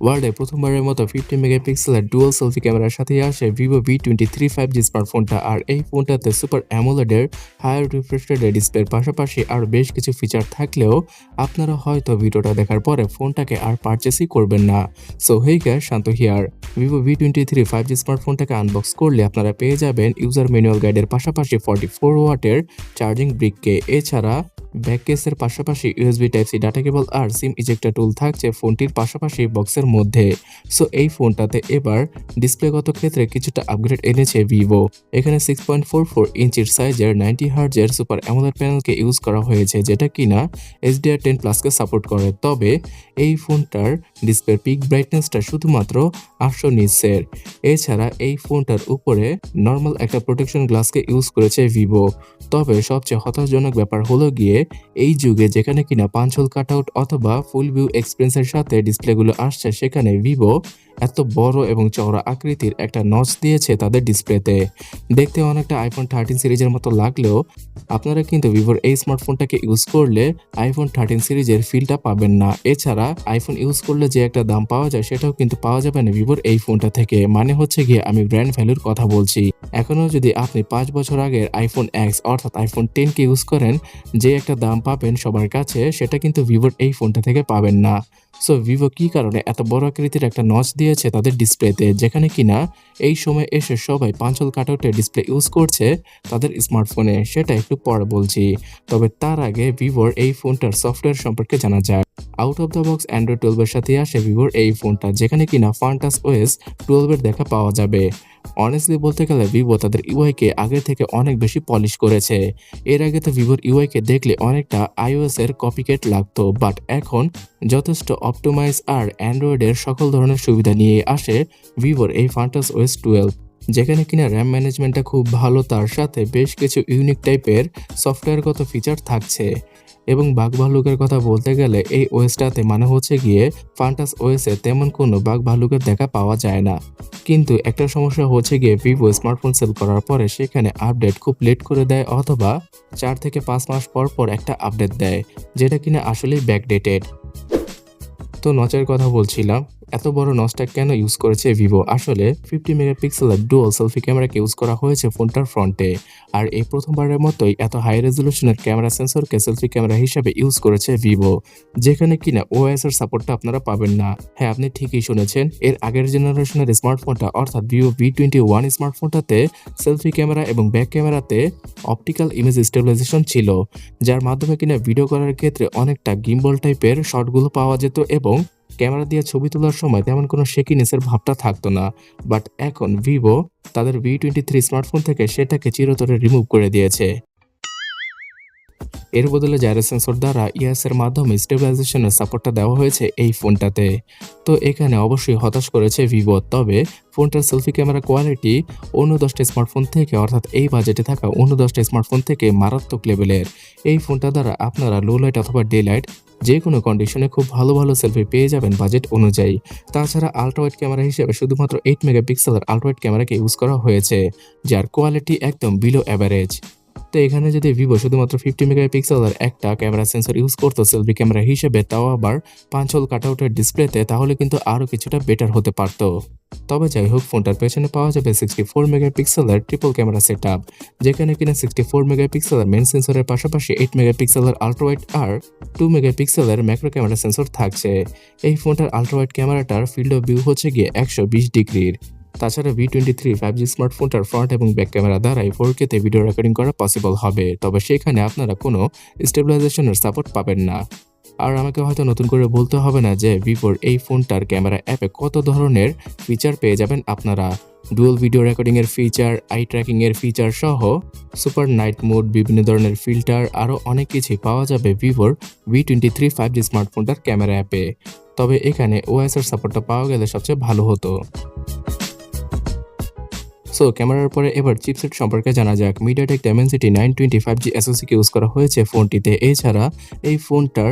ওয়ার্ল্ডে প্রথমবারের মতো 50 মেগাপিক্সেলের ডুয়াল সেলফি ক্যামেরার সাথে আসে Vivo V23 5G স্মার্টফোনটা। আর এই ফোনটাতে সুপার অ্যামোলেডের হায়ার রিফ্রেশ রেটের ডিসপ্লের পাশাপাশি আরও বেশ কিছু ফিচার থাকলেও আপনারা হয়তো ভিডিওটা দেখার পরে ফোনটাকে আর পারচেসই করবেন না। So hey guys, Shanto here. Vivo V23 5G স্মার্টফোনটাকে আনবক্স করলে আপনারা পেয়ে যাবেন ইউজার ম্যানুয়াল গাইডের পাশাপাশি 44 ওয়াটের চার্জিং ব্রিককে। এছাড়া ব্যাক কেসের পাশাপাশি USB Type-C ডাটা কেবল আর সিম ইজেক্টর টুল থাকছে ফোনটির পাশাপাশি বক্সের মধ্যে। সো এই ফোনটাতে এবার ডিসপ্লেগত ক্ষেত্রে কিছুটা আপগ্রেড এনেছে ভিভো। এখানে 6.44 ইঞ্চির সাইজের 90 হার্জের সুপার অ্যামোলেড প্যানেলকে ইউজ করা হয়েছে, যেটা কিনা HDR10+কে সাপোর্ট করে। তবে এই ফোনটার ডিসপ্লের পিক ব্রাইটনেসটা শুধুমাত্র 800 নিটসের। এছাড়া এই ফোনটার উপরে নর্মাল একটা প্রোটেকশন গ্লাসকে ইউজ করেছে ভিভো। তবে সবচেয়ে হতাশজনক ব্যাপার হলো গিয়ে এই যুগে যেখানে কিনা পাঁচ-হোল কাটআউট অথবা ফুল ভিউ এক্সপিরিয়েন্সের সাথে ডিসপ্লেগুলো আসছে, সেখানে ভিভো এত বড় এবং চওড়া আকৃতির একটা নচ দিয়েছে তাদের ডিসপ্লেতে। দেখতে অনেকটা আইফোন 13 সিরিজের মতো লাগলেও আপনারা কিন্তু ভিভোর এই স্মার্টফোনটাকে ইউজ করলে আইফোন 13 সিরিজের ফিলটা পাবেন না। এছাড়া আইফোন ইউজ করলে যে একটা দাম পাওয়া যায় সেটাও কিন্তু পাওয়া যাবে না ভিভোর এই ফোনটা থেকে। মানে হচ্ছে গিয়ে আমি ব্র্যান্ড ভ্যালুর কথা বলছি। এখনও যদি আপনি 5 বছর আগের আইফোন X অর্থাৎ আইফোন 10কে ইউজ করেন, যে একটা দাম পাবেন সবার কাছে, সেটা কিন্তু ভিভোর এই ফোনটা থেকে পাবেন না। সো ভিভো কী কারণে এত বড় আকৃতির একটা নচ দিয়েছে তাদের ডিসপ্লেতে, যেখানে কিনা এই সময় এসে সবাই পাঁচ-হোল কাটআউটের ডিসপ্লে ইউজ করছে তাদের স্মার্টফোনে, সেটা একটু পরে বলছি। তবে তার আগে ভিভোর এই ফোনটার সফটওয়্যার সম্পর্কে জানা যায়। Out of the box Android 12 এর সাথে আসে ভিভোর এই ফোনটা, যেখানে কিনা ফান্টাস OS 12 এর দেখা পাওয়া যাবে। অনেস্টলি বলতে গেলে ভিভো তাদের ইউআইকে আগে থেকে অনেক বেশি পলিশ করেছে। এর আগে তো ভিভোর ইউআইকে দেখলে অনেকটা iOS এর কপিকেট লাগতো, বাট এখন যথেষ্ট অপটিমাইজ আর অ্যান্ড্রয়েডের সকল ধরনের সুবিধা নিয়ে আসে ভিভোর এই ফান্টাস OS 12, যেখানে কিনা র্যাম ম্যানেজমেন্টটা খুব ভালো, তার সাথে বেশ কিছু ইউনিক টাইপের সফটওয়্যারগত ফিচার থাকছে। এবং বাগ ভাল্লুকের কথা বলতে গেলে এই ওএসটাতে মানে হচ্ছে গিয়ে ফান্টাস OS-এ তেমন কোনো বাগ ভাল্লুকের দেখা পাওয়া যায় না। কিন্তু একটা সমস্যা হচ্ছে গিয়ে ভিভো স্মার্টফোন সেল করার পরে সেখানে আপডেট খুব লেট করে দেয়, অথবা 4 থেকে 5 মাস পর পর একটা আপডেট দেয়, যেটা কিনা আসলেই ব্যাকডেটেড। তো নচের কথা বলছিলাম, এত বড় নচটা কেন ইউজ করেছে ভিভো? আসলে 50 মেগাপিক্সেলের ডুয়াল সেলফি ক্যামেরাকে ইউজ করা হয়েছে ফোনটার ফ্রন্টে। আর এই প্রথমবারের মতোই এত হাই রেজলিউশনের ক্যামেরা সেন্সরকে সেলফি ক্যামেরা হিসাবে ইউজ করেছে ভিভো, যেখানে কিনা OIS এর সাপোর্টটা আপনারা পাবেন না। হ্যাঁ, আপনি ঠিকই শুনেছেন, এর আগের জেনারেশনের স্মার্টফোনটা অর্থাৎ Vivo V21 স্মার্টফোনটাতে সেলফি ক্যামেরা এবং ব্যাক ক্যামেরাতে অপটিক্যাল ইমেজ স্টেবিলাইজেশন ছিল, যার মাধ্যমে কিনা ভিডিও করার ক্ষেত্রে অনেকটা গিম্বল টাইপের শটগুলো পাওয়া যেত এবং ক্যামেরা দিয়ে ছবি তোলার সময় তেমন কোনো শেকিনেসের ভাবটা থাকতো না। বাট এখন ভিভো তাদের V23 স্মার্টফোন থেকে সেটাকে চিরতরে রিমুভ করে দিয়েছে। এর বদলে জাইরো সেন্সর দ্বারা এর মাধ্যমে স্টেবিলাইজেশনের সাপোর্টটা দেওয়া হয়েছে এই ফোনটাতে। তো এখানে অবশ্যই হতাশ করেছে ভিভো। তবে ফোনটার সেলফি ক্যামেরা কোয়ালিটি অন্য 10টা স্মার্টফোন থেকে, অর্থাৎ এই বাজেটে থাকা অন্য 10টা স্মার্টফোন থেকে মারাত্মক লেভেলের। এই ফোনটা দ্বারা আপনারা লো লাইট অথবা ডে লাইট যে কোনো কন্ডিশনে খুব ভালো ভালো সেলফি পেয়ে যাবেন বাজেট অনুযায়ী। তাছাড়া আল্ট্রাওয়াইড ক্যামেরা হিসেবে শুধুমাত্র 8 মেগাপিক্সেলের আল্ট্রাওয়াইড ক্যামেরাকে ইউজ করা হয়েছে, যার কোয়ালিটি একদম বিলো অ্যাভারেজ। তো এখানে যদি ভিভো শুধুমাত্র 50 মেগাপিক্সেলের একটা ক্যামেরা সেন্সর ইউজ করতো সেলফি ক্যামেরা হিসেবে, তাও আবার পাঁচ-হোল কাটআউটের ডিসপ্লেতে, তাহলে কিন্তু আরও কিছুটা বেটার হতে পারতো। তবে যাই হোক, ফোনটার পেছনে পাওয়া যাবে 64 মেগাপিক্সেলের ট্রিপল ক্যামেরা সেটআপ, যেখানে কিনা 64 মেগাপিক্সেলের মেন সেন্সরের পাশাপাশি 8 মেগাপিক্সেলের আল্ট্রাওয়াইড আর 2 মেগাপিক্সেলের ম্যাক্রো ক্যামেরা সেন্সর থাকছে। এই ফোনটার আল্ট্রাওয়াইড ক্যামেরাটার ফিল্ড অফ ভিউ হচ্ছে গিয়ে 120 ডিগ্রির। তাছাড়া V23 5G স্মার্টফোনটার ফ্রন্ট এবং ব্যাক ক্যামেরা দ্বারাই 4K তে ভিডিও রেকর্ডিং করা পসিবল হবে, তবে সেখানে আপনারা কোনো স্টেবিলাইজেশনের সাপোর্ট পাবেন না। আর আমাকে হয়তো নতুন করে বলতে হবে না যে ভিভোর এই ফোনটার ক্যামেরা অ্যাপে কত ধরনের ফিচার পেয়ে যাবেন আপনারা। ডুয়াল ভিডিও রেকর্ডিং এর ফিচার, আই ট্র্যাকিং এর ফিচার সহ সুপার নাইট মোড, বিভিন্ন ধরনের ফিল্টার, আরও অনেক কিছুই পাওয়া যাবে ভিভোর V23 5G স্মার্টফোনটার ক্যামেরা অ্যাপে। তবে এখানে OIS এর সাপোর্টটা পাওয়া গেলে সবচেয়ে ভালো হতো। সো ক্যামেরার পরে এবার চিপসেট সম্পর্কে জানা যাক। MediaTek Dimensity 920 5G SoC-কে ইউজ করা হয়েছে ফোনটিতে। এছাড়া এই ফোনটার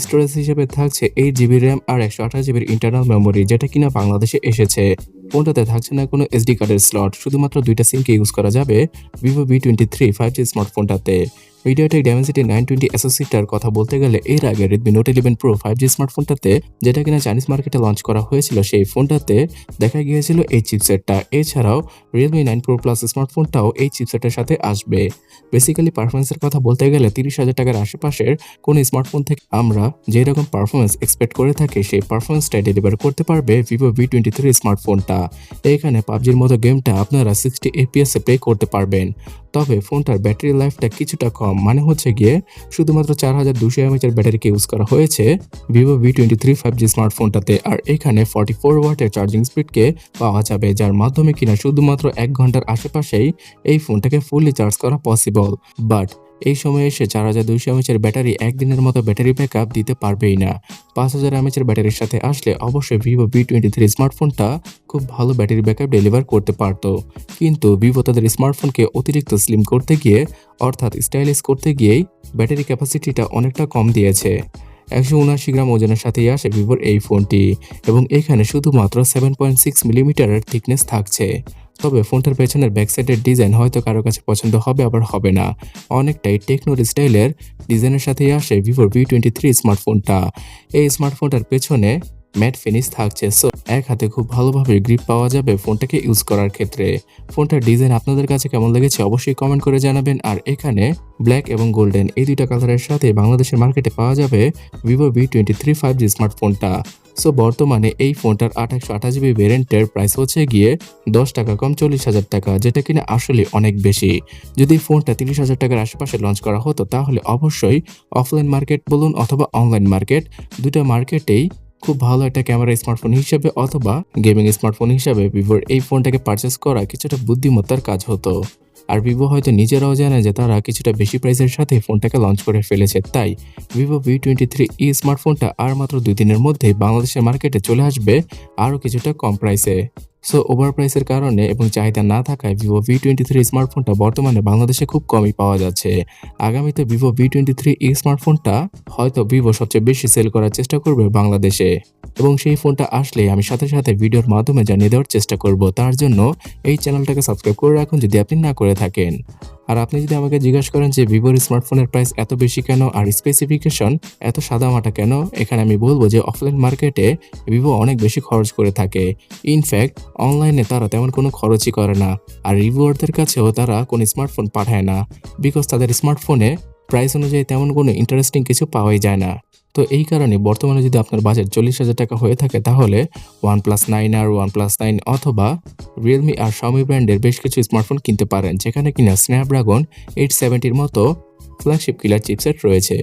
স্টোরেজ হিসেবে থাকছে 8GB র্যাম আর 128GB ইন্টারনাল মেমোরি, যেটা কিনা বাংলাদেশে এসেছে। ফোনটাতে থাকছে না কোনো SD কার্ডের স্লট, শুধুমাত্র 2টা সিমকে ইউজ করা যাবে Vivo V23 5G স্মার্টফোনটাতে। MediaTek Dimensity 920 SoCটার কথা বলতে গেলে এর আগে Redmi Note 11 Pro 5G স্মার্টফোনটাতে যেটা কিনা চাইনিজ মার্কেটে লঞ্চ করা হয়েছিল সেই ফোনটাতে দেখা গিয়েছিল এই চিপসেটটা। এছাড়াও Realme 9 Pro Plus স্মার্টফোনটাও এই চিপসেটের সাথে আসবে। বেসিক্যালি পারফরম্যান্সের কথা বলতে গেলে 30,000 টাকার আশেপাশের কোন স্মার্টফোন থেকে আমরা যে রকম পারফরম্যান্স এক্সপেক্ট করে থাকি সেই পারফরম্যান্সটা ডেলিভার করতে পারবে Vivo V23 স্মার্টফোনটা। এখানে পাবজির মতো গেমটা আপনারা 60 FPS এ প্লে করতে পারবেন। তবে ফোনটার ব্যাটারি লাইফটা কিছুটা কম, মানে হচ্ছে গিয়ে শুধুমাত্র 4200 mAh এর ব্যাটারিকে ইউজ করা হয়েছে Vivo V23 5G স্মার্টফোনটাতে। আর এখানে 44 ওয়াটের চার্জিং স্পিডকে পাওয়া যাবে, যার মাধ্যমে কিনা শুধুমাত্র 1 ঘন্টার আশেপাশেই এই ফোনটাকে ফুললি চার্জ করা পসিবল। বাট এই সময়ে এসে 4200 mAh এর ব্যাটারি একদিনের মতো ব্যাটারি ব্যাকআপ দিতে পারবেই না। 5000 mAh এর ব্যাটারির সাথে আসলে অবশ্যই Vivo V23 স্মার্টফোনটা খুব ভালো ব্যাটারি ব্যাকআপ ডেলিভার করতে পারত। কিন্তু Vivo তাদের স্মার্টফোনকে অতিরিক্ত স্লিম করতে গিয়ে অর্থাৎ স্টাইলিশ করতে গিয়েই ব্যাটারি ক্যাপাসিটিটা অনেকটা কম দিয়েছে। 179 গ্রাম ওজনের সাথেই আসে ভিভোর এই ফোনটি এবং এখানে শুধুমাত্র 7.6 মিলিমিটারের থিকনেস থাকছে। তবে ফোনটার পেছনের ব্যাকসাইডের ডিজাইন হয়তো কারো কাছে পছন্দ হবে আবার হবে না। অনেকটাই টেকনো স্টাইলের ডিজাইনের সাথেই আসে ভিভোর V23 স্মার্টফোনটা। এই স্মার্টফোনটার পেছনে ম্যাট ফিনিশ থাকছে, সো এক হাতে খুব ভালোভাবে গ্রিপ পাওয়া যাবে ফোনটাকে ইউজ করার ক্ষেত্রে। ফোনটার ডিজাইন আপনাদের কাছে কেমন লেগেছে অবশ্যই কমেন্ট করে জানাবেন। আর এখানে ব্ল্যাক এবং গোল্ডেন এই দুইটা কালারের সাথে বাংলাদেশের মার্কেটে পাওয়া যাবে Vivo V23 5G স্মার্টফোনটা। সো বর্তমানে এই ফোনটার 128GB ভেরিয়েন্টের প্রাইস হচ্ছে গিয়ে 10 টাকা কম 40,000 টাকা, যেটা কিনা আসলে অনেক বেশি। যদি ফোনটা 30,000 টাকার আশেপাশে লঞ্চ করা হতো তাহলে অবশ্যই অফলাইন মার্কেট বলুন অথবা অনলাইন মার্কেট, দুটো মার্কেটেই খুব ভালো একটা ক্যামেরা স্মার্টফোন হিসেবে অথবা গেমিং স্মার্টফোন হিসেবে ভিভোর এই ফোনটাকে পারচেস করা কিছুটা বুদ্ধিমত্তার কাজ হতো। আর ভিভো হয়তো নিজেরাও জানে যে তারা কিছুটা বেশি প্রাইসের সাথে ফোনটাকে লঞ্চ করে ফেলেছে, তাই Vivo V23 স্মার্টফোনটা আর মাত্র 2 দিনের মধ্যেই বাংলাদেশের মার্কেটে চলে আসবে আরও কিছুটা কম প্রাইসে। সো ওভার প্রাইসের কারণে এবং চাহিদা না থাকায় Vivo V23 স্মার্টফোনটা বর্তমানে বাংলাদেশে খুব কমই পাওয়া যাচ্ছে। আগামীতে Vivo V23 স্মার্টফোনটা হয়তো ভিভো সবচেয়ে বেশি সেল করার চেষ্টা করবে বাংলাদেশে এবং সেই ফোনটা আসলে আমি সাথে সাথে ভিডিওর মাধ্যমে জানিয়ে দেওয়ার চেষ্টা করব। তার জন্য এই চ্যানেলটাকে সাবস্ক্রাইব করে রাখুন যদি আপনি না করে থাকেন। আর আপনি যদি আমাকে জিজ্ঞাসা করেন যে ভিভোর স্মার্টফোনের প্রাইস এত বেশি কেন আর স্পেসিফিকেশন এত সাদামাটা কেন, এখানে আমি বলবো যে অফলাইন মার্কেটে ভিভো অনেক বেশি খরচ করে থাকে। ইনফ্যাক্ট অনলাইনে তারা তেমন কোনো খরচই করে না আর রিভিউয়ারদের কাছেও তারা কোনো স্মার্টফোন পাঠায় না, বিকজ তাদের স্মার্টফোনে প্রাইস অনুযায়ী তেমন কোনো ইন্টারেস্টিং কিছু পাওয়াই যায় না। তো এই কারণে বর্তমানে যদি আপনার বাজেট 40,000 টাকা হয়ে থাকে তাহলে OnePlus 9R, OnePlus 9 অথবা Realme আর Xiaomi ব্র্যান্ডের বেশ কিছু স্মার্টফোন কিনতে পারেন, যেখানে কিনা স্ন্যাপড্রাগন 870 মতো ফ্ল্যাগশিপ কিলার চিপসেট রয়েছে।